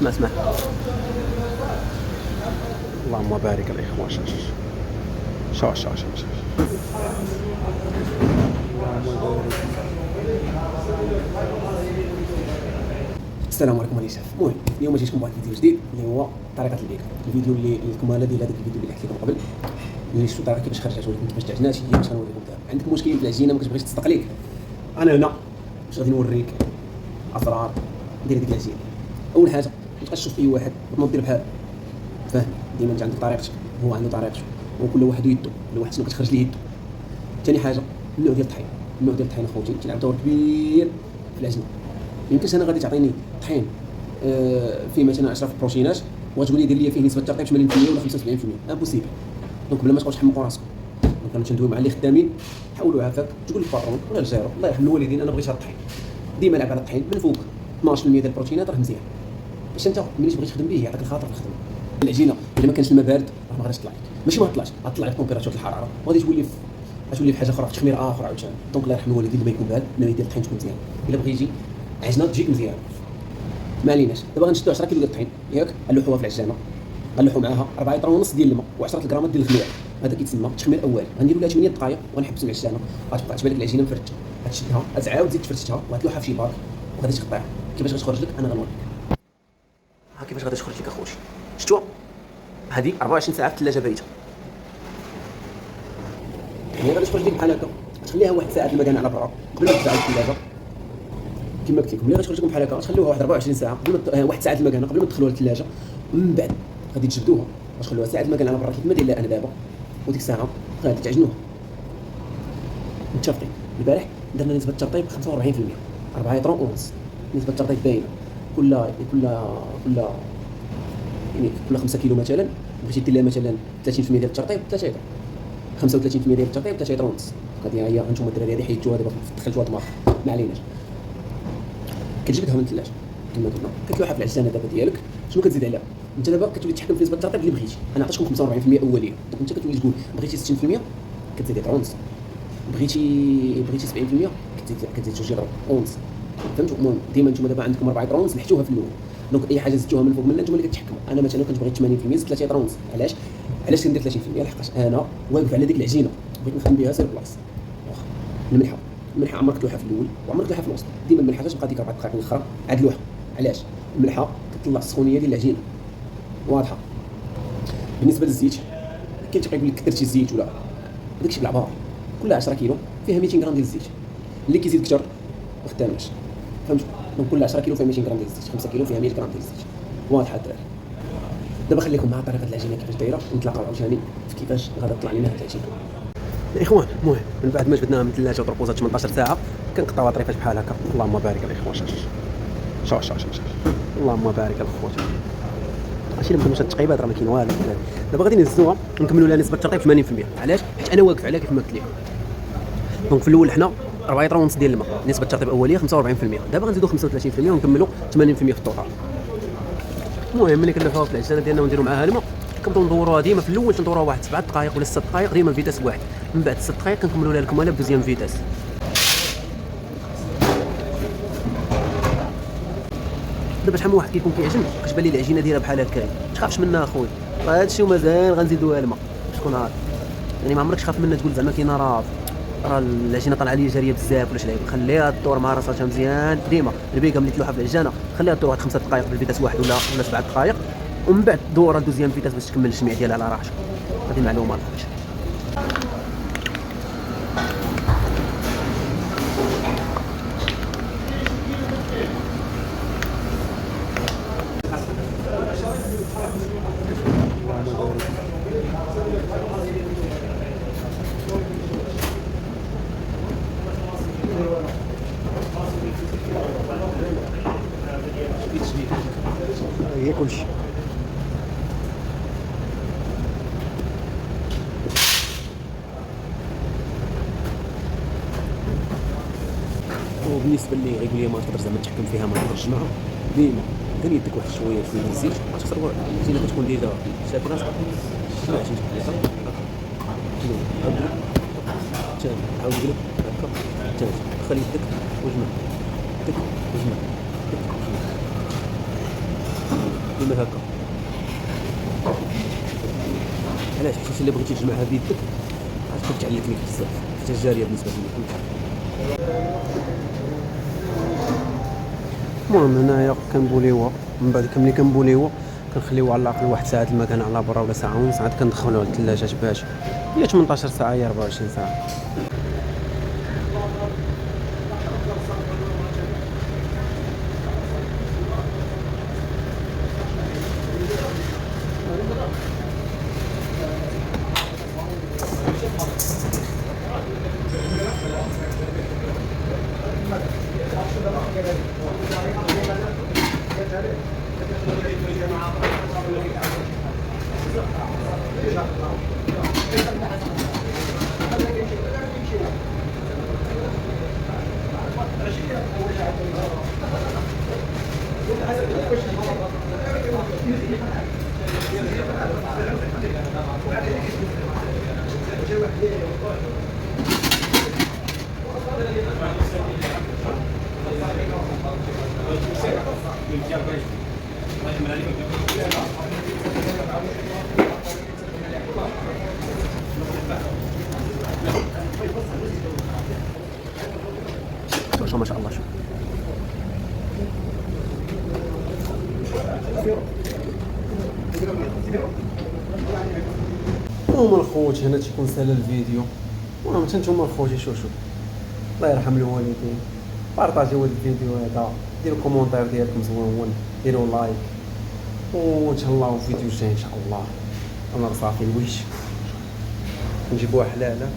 اسمع. اللهم بارك الاخوان. شاش. السلام عليكم وليسف. المهم اليوم جيتكم بواحد الفيديو جديد اللي هو طريقه البيك. الفيديو اللي الكماله ديال هذاك الفيديو اللي حكيت لكم قبل، اللي شفتوا الطريقه كيفاش خرجت ولكن كيفاش تعجنات، هي باش غنوريكم دابا. عندك مشكل في العجينه ما كتبغيش تصدق ليك، انا هنا باش غادي نوريك اسرار ديال ديك العجينه. اول حاجه ما تبقاش تشوف اي واحد وتنوض دير بحال فاهم، ديما انت عندك طريقتك هو عنده طريقته، وكل واحد يدو، كل واحد شنو كتخرج ليه يدو. ثاني حاجه النوع ديال الطحين. النوع ديال الطحين اخوتي كيلعب دور كبير في العجينه. يمكنش انا غادي تعطيني طحين فيه مثلا 10 بروتينات وغتقول لي دير لي فيه نسبه ترطيب 80% ولا 75%، امبوسيبل. دونك بلا ما تبقاوش تحمقوا راسكم. دونك انا تندوي مع اللي خدامين حاولوا هكاك، تقول للباترون ولا الجيرو الله يرحم الوالدين انا بغيت هذا الطحين، ديما لعب على الطحين من فوق 12% ديال البروتينات راه مزيان باش انت ملي تبغي تخدم به يعطيك الخاطر في الخدمه. العجينه الا ما كانش الماء بارد راه ما غاديش تطلع لك، ماشي ما طلعش غتطلع لك تمبيراتور الحراره وغادي تولي في حاجه اخرى، في تخمير اخر عاوتاني. دونك الله يرحم الوالدين لما يكون بارد النوعيه ديال الطحين تكون مزيان. الا بغيتي عجينه تجيك مزيان ما عليناش. دابا غنشدو 10 كيلو ديال الطحين ياك، غنلوحوها في العجانه، غنلوحو معاها 4 لتر ونص ديال الماء و10 غرامات ديال الخميره. هذا كيتسمى تخمير اولي. غنديرو لها 8 دقائق ونحبسو العجانه، غتبقى تبان لك العجينه مفرته. غتشدها غتعاود تزيد تفرتها وغتلوحها في شي باك وغادي تقطعها. كيفاش غتخرج لك انا غنوريك. ها كيفاش غادي تخرج لك اخوتي. شفتوا هذه 24 ساعه في الثلاجه بايته، يعني غادي تخرج لك بحال هكا. تخليها واحد ساعه في المكان على برا قبل ما تدعها الثلاجه كما قلت لكم. ملي غتخرج لكم بحال هكا تخليوها واحد 24 ساعه قبل ما واحد ساعه في المكان قبل ما تدخلوها للثلاجه، ومن بعد غادي تجبدوها وتخلوها ساعه في المكان على برا كيما داير انا دابا، وديك الساعه غادي تعجنوها. متفقين؟ البارح درنا نسبه الترطيب 45%، 4 لتر ونص نسبه الترطيب باينه. كل كل 5 كيلو مثلا بغيتي دير لها مثلا 30% ديال الترطيب 3 لتر، 35% ديال الترطيب 3 لتر ونص. هذه هي انتم الدراري هذه حيدتوها دابا دخلتوها طماط ما عليناش. كتجبدها من الثلاجه كما قلنا، كتلوحها في العجانه دابا ديالك. شنو كتزيد عليها انت دابا؟ كتولي تحكم في نسبه الترطيب اللي بغيتي. انا عطيتكم 45% اوليه، دونك انت كتولي تقول بغيتي 60% كتزيد لتر ونص، بغيتي 70% كتزيد 2 لتر ونص. فهمتوا؟ المهم ديما نتوما دابا عندكم 4 لتر ونص لحتوها في الاول، دونك اي حاجه زدتوها من فوق منها نتوما اللي كتحكموا. انا مثلا كنت بغيت 80% زدت 3 لتر ونص. علاش كندير 30%؟ لحقاش انا واقف على ديك العجينه بغيت نخدم بها سير بلاصه. واخا الملحه عمرك تلوحها في الاول وعمرك تلوحها في الوسط، ديما الملحه تبقى ديك 4 دقائق الاخرى عاد لوحها. علاش؟ الملحه كتطلع السخونيه ديال العجينه واضحه. بالنسبه للزيت كاين تيقول لك درتي الزيت ولا داكشي بالعبار. كل 10 كيلو فيها 200 غرام ديال الزيت، اللي كيزيد اكثر ما خداماش. فهمتوا؟ دونك كل 10 كيلو فيها 200 غرام ديال الزيت، 5 كيلو فيها 100 غرام ديال الزيت. واضحه الدراري. دابا خليكم مع طريقه العجينه كيفاش دايره، ونتلاقاو عاوتاني في كيفاش غادا تطلع لنا هاد العجينه. الاخوان المهم من بعد ما جبدناها من الثلاجه وطرقوزات 18 ساعه كنقطعوها طريفات بحال هكا. اللهم بارك الاخوان. شاش اللهم بارك الاخوان. ماشي لما مشات التقيبات راه ما كاين والو. دابا غادي نهزوها ونكملوا لها نسبه الترطيب 80%. علاش؟ حيت انا واقف عليها كيف ما قلت لكم. دونك في الاول حنا 4 لتر ونص ديال الماء، نسبه الترطيب الاوليه 45%، دابا غنزيدوا 35% ونكملوا 80% في الطوطال. المهم ملي كنلوحوها في العجانه ديالنا ونديروا معاها الماء كنبداو ندوروها ديما في الاول تندوروها واحد 7 دقائق ولا 6 دقائق ديما فيتاس واحد. من بعد 6 دقائق كنكملوا لها الكماله بدوزيام فيتاس. دابا شحال من واحد كيكون كيعجن كتبان ليه العجينه دايره بحال هكا، ما تخافش منها اخويا. هذا الشيء ومازال غنزيدوها الماء باش تكون عارف، يعني ما عمرك تخاف منها تقول زعما كاينه راه العجينه طالعه لي جاريه بزاف ولا شي. خليها تدور مع راسها مزيان. ديما البيكه ملي تلوحها في العجانه خليها تدور واحد 5 دقائق بالفيتاس واحد ولا 7 دقائق، ومن بعد دورها دوزيام فيتاس باش تكمل الجميع ديالها على راحتك. هذه معلومه الخوت. هي كلشي وبالنسبه لي غيقول لي ما تقدر زعما تحكم فيها ما تقدرش معها. ديما دير يدك واحد شويه في الزيت غتخسر الزينه كتكون ديجا شاد راسك. ماشي ثاني عاود قلب هكا ثالث خلي يدك وجمع يدك وجمع. كيما هكا. علاش؟ حيت الا بغيتي تجمعها بيدك غتكون تعلق لك بزاف، حتى الجاريه بالنسبه لي. المهم هنايا كنبوليوها، من بعد ملي كنبوليوها كنخليوها على الاقل واحد ساعه المكان على برا ولا ساعه ونص، عاد كندخلوها للثلاجه باش هي 18 ساعه هي 24 ساعه. شوف ما شاء الله. شوف المهم الخوت هنا تيكون سالا الفيديو. المهم حتى نتوما الخوتي شوفوا الله يرحم الوالدين، بارطاجيو هذا الفيديو هذا، ديروا كومونتير ديالكم زوين، ديروا لايك، وتهلاو في فيديو جاي ان شاء الله. انا صافي الويش نجيبوها حلاله.